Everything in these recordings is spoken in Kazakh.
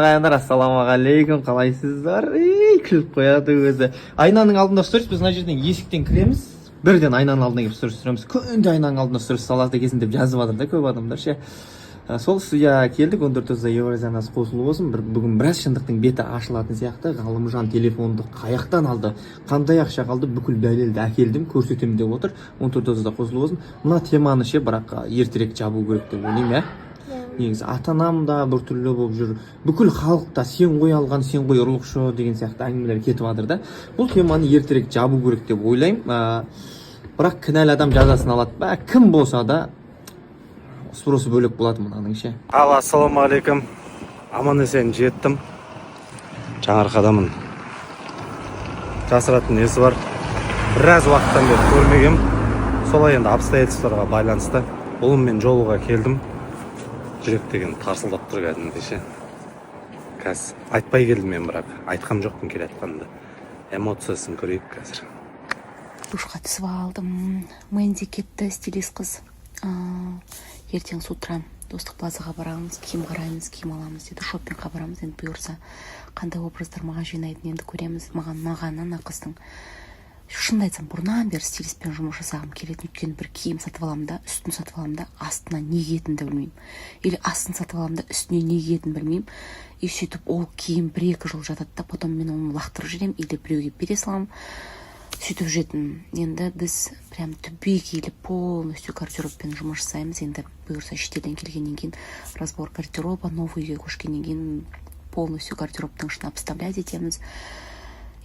Ағайындар, ассалаумағалейкум, қалайсыздар? Күліп қояды өзі. Айнаның алдында сторис, біз мына жерден есіктен кіреміз, бірден айнаның алдына келіп сторис түсіреміз. Күнде айнаның алдында сторис салады екенсің деп жазып жатыр да көп адамдар ше. Сол студияға келдік, 14-де Евразиянасы қосылып болсын. Бүгін біраз шындықтың беті ашылатын сияқты. Ғалымжан телефонды қаяқтан алды, қандай ақша қалды, бүкіл дәлелді әкелдім, көрсетемін деп отыр. 14-де қосылып болсын. Мына теманы ше, бірақ ертерек жабу керек деп ойлаймын, иә. Негізі ата-анам да біртүрлі болып жүр, бүкіл халықта сен ғой алған, сен ғой ұрлықшы деген сияқты әңгімелер кетіп жатыр да. Бұл теманы ертерек жабу керек деп ойлаймын. Бірақ кінәлі адам жазасын алады. Кім болса да сұрысы бөлек болады мынаның ше. Ассалаумағалейкум. Аман есен жеттім. Жаңарқадамын. Жасыратын несі бар? Біраз уақыттан бері көрмегем. Солай енді обстоятельстволарға байланысты ұлыммен жолуға келдім. Жүрек деген тарсылдап тұр кәдімгідей ше. Қазір айтпай келдім мен, бірақ айтқам жоқпын келе жатқанымда. Эмоциясын көрейік қазір. Душқа түсіп алдым. Мэнди кетті, стилист қыз. Ертең с утра достық плазаға барамыз, киім қараймыз, киім аламыз деді. Шоппингқа барамыз, енді бұйырса қандай образдар маған жинайтын енді көреміз. Маған ана қыздың шынымды айтсам, бұрыннан бері стилистпен жұмыс жасағым келеді. Өйткені бір киім сатып аламын да, үстін сатып аламын да, астына не киетінді білмеймін. Или астын сатып аламын да, үстіне не киетінін білмеймін. И сөйтіп ол киім 1-2 жыл жатады да, потом мен оны лақтырып жіберемін, или біреуге бере саламын. Сөйтіп жүретін. Енді біз прям түбегейлі полностью гардеробпен жұмыс жасаймыз. Енді бұйырса шетелден келгеннен кейін разбор гардероба, новый үйге көшкеннен кейін полностью гардеробтың ішін обставлять етеміз.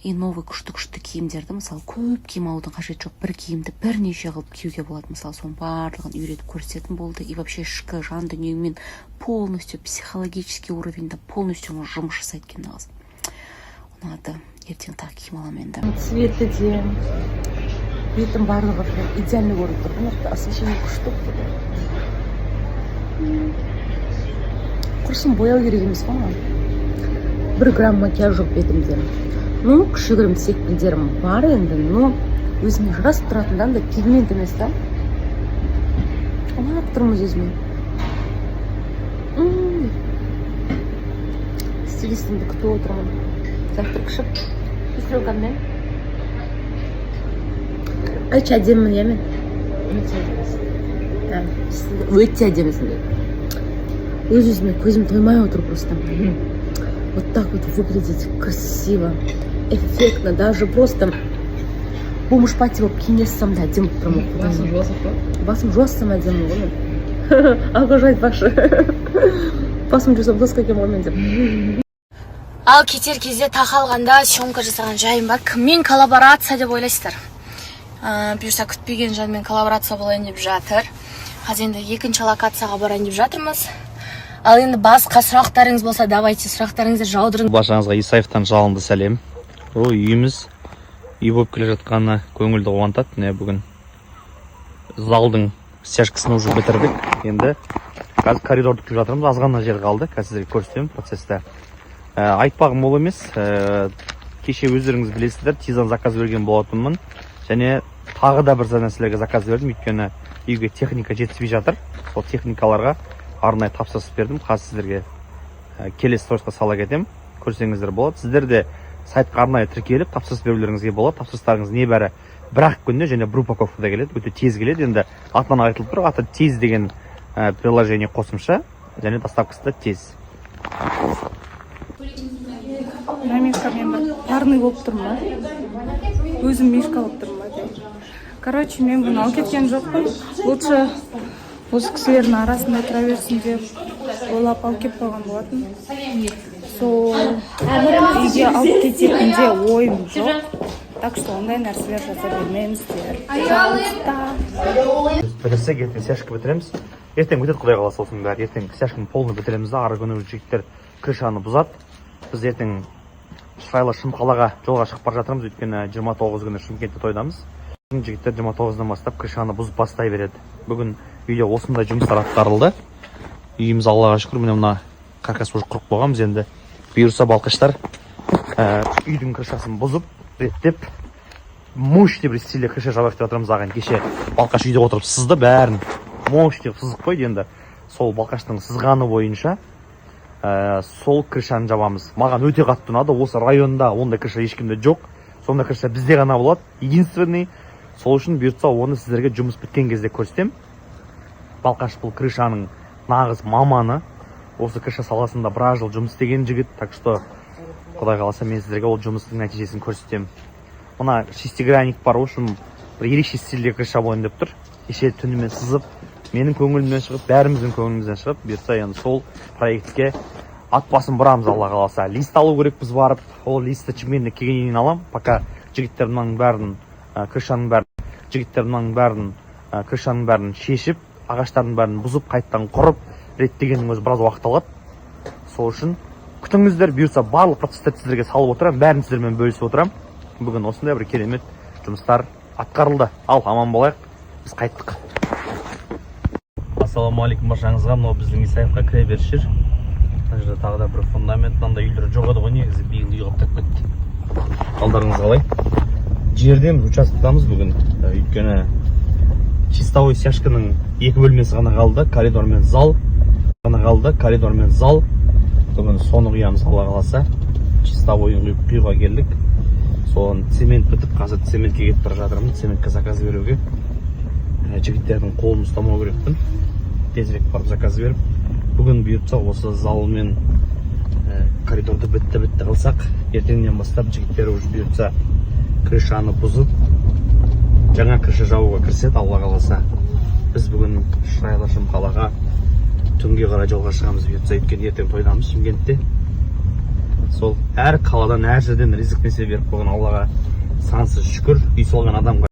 И новый күшті киімдерді, мысалы, көп киім алудың қажеті жоқ. Бір киімді бірнеше қылып киюге болады. Мысалы, соның барлығын үйретіп көрсететін болды. И вообще ішкі жан дүниемен полностью психологический уровеньде полностью жұмыс жасайды екен қыз. Ұнады. Ертең тағы киім аламын енді. Цветі де, бетім барлығы идеальный көрініп тұр. Освещение күшті тұр. Құрсын бояу керек емес қой. 1 грамм макияж жоқ бетімде. Ну, кішігірім секпілдерім бар енді, но өзіме жарасып тұратындан да пигмент емес та. Алып тұрмыз өзіме. Стилистімді күтіп отырмын. Завтра кішіп. Стрелкаммен. Айча әдемін, иә мен? Өте әдемісің де. Өз-өзіме көзім тоймай отыр просто. Вот так вот выглядеть красиво, эффектно, даже просто бомж пати болып киінесам да әдемі тұрмын. Басым жуасың ба? Басым жуассам әдемі ғой мен. Алға айтпақшы. Басым жусам дос қекен ғой мен деп. Ал кетер кезде тақалғанда съемка жасаған жайым бар. Кіммен коллаборация деп ойлайсыздар? Бұйырса күтпеген жанмен коллаборация болайын деп жатыр. Қазір енді екінші локацияға барайын деп жатырмыз. Ал енді басқа сұрақтарыңыз болса, давайте сұрақтарыңызды жаудырыңыз. Баршаңызға Исаевтан жалынды сәлем. Үйіміз үй болып келе жатқаны көңілді қуантады. Бүгін залдың стяжкасын уже бітірдік. Енді қазір коридорды күтіп жатырмыз. Аз ғана жер қалды. Қазір сіздерге көрсетемін процессті. Айтпағым ол емес. Кеше өздеріңіз білесіздер, тизан заказ берген болатынмын. Және тағы да бір нәрселерге заказ бердім. Өйткені үйге техника жетіспей жатыр. Сол техникаларға арнайы тапсырыс бердім. Қазір сіздерге келесі сторисқа сала кетем. Көрсеңіздер болады. Сіздер де сайтқа арнайы тіркеліп тапсырыс берулеріңізге болады. Тапсырыстарыңыз небәрі 1-ақ күнде және бір упаковкада келеді. Өте тез келеді. Енді атынан айтылып тұр. Аты тез деген приложение қосымша және доставкасы да тез. Мишка мен бір парный болып тұрмын ба? Өзім мишка болып тұрмын ба? Короче, мен бұны алып кеткен жоқпын. Лучше осы кісілердің арасында тұра берсін деп ойлап алып кеп қойған болатын. Сол үйге алып кететінде ойым жоқ. Так что ондай нәрселер жаза бермеңіздер. Бітірсек, ертең стяжка бітіреміз. Ертең өтеді, құдай қаласа осының бәрі. Ертең стяжканы полны бітіреміз да, ары күні жігіттер крышаны бұзады. Біз ертең Шырайлы Шымқалаға жолға шығып бара жатырмыз, өйткені 29 күні Шымкентте тойдамыз. Жігіттер 29-дан бастап крышаны бұзып бастай береді. Бүгін үйде осындай жұмыстар атқарылды. Үйіміз Аллаға шүкір, міне мына каркас уже құрып қойғанбыз. Енді бұйырса балқыштар үйдің крышасын бұзып, реттеп, мощный бір стилде крыша жабайық деп жатырмыз ағайын. Кеше балқаш үйде отырып сызды, бәрін мощный сызып қойды. Енді сол балқаштың сызғаны бойынша сол крышаны жабамыз. Маған өте қатты ұнады. Осы районда ондай крыша ешкімде жоқ. Сондай крыша бізде ғана болады. Единственный. Сол үшін бұйыртса оны сіздерге жұмыс біткен кезде көрсетем. Балқаш бұл крышаның нағыз маманы. Осы крыша саласында біраз жыл жұмыс істеген жігіт. Так что Құдай қаласа мен сіздерге ол жұмыстың нәтижесін көрсетем. Мына шестигранник бар, үшін бір ерекше стильде крыша болайын деп тұр. Кеше түнімен сызып, менің көңілімнен шығып, бәріміздің көңілімізден шығып, бұйыртса енді сол проектке ат басын бұрамыз, Алла қаласа. Лист алу керек біз барып, ол листті чемпионда келгеннен кейін алам. Пока жігіттердің бәрін шешіп, ағаштардың бәрін бұзып, қайттан құрып, реттегеннің өзі біраз уақыт алады. Сол үшін күтіңіздер, бұйырса барлық процестерді сіздерге салып отырам, бәрін сіздермен бөлісіп отырам. Бүгін осындай бір керемет жұмыстар атқарылды. Ал, аман болайық, біз қайттық. Ассалаумағалейкум баршаңызға. Мынау біздің Исаевқа кіре беріс жер. Мына жерде тағы да бір фундамент, мынандай үйлер жоқ еді ғой, негізі биыл үй қаптап кетті. Қалдарыңыз қалай? Жерден участоктамыз бүгін. Өйткені чистовой стяжканың 2 бөлмесі ғана қалды, коридор мен зал. Бүгін соны құямыз, Алла қаласа. Чистовойын құюға келдік. Соған цемент бітіп, қазір цементке кетіп бара жатырмын. Цементке заказ беруге. Жігіттердің қолын ұстамау керекпін. Тезірек барып заказ беріп. Бүгін бұйыртса осы зал мен коридорды бітті қылсақ, ертеңнен бастап жігіттер уже бұйыртса крышаны бұзып, жаңа крыша жабуға кіріседі, Алла қаласа. Біз бүгін Шырайлы қалаға түнге қарай жолға шығамыз, бұйыртса, өйткені ертең тойдамыз Шымкентте. Сол әр қаладан, әр жерден ризық несие беріп қойған Аллаға сансыз шүкір. Үй салған адамға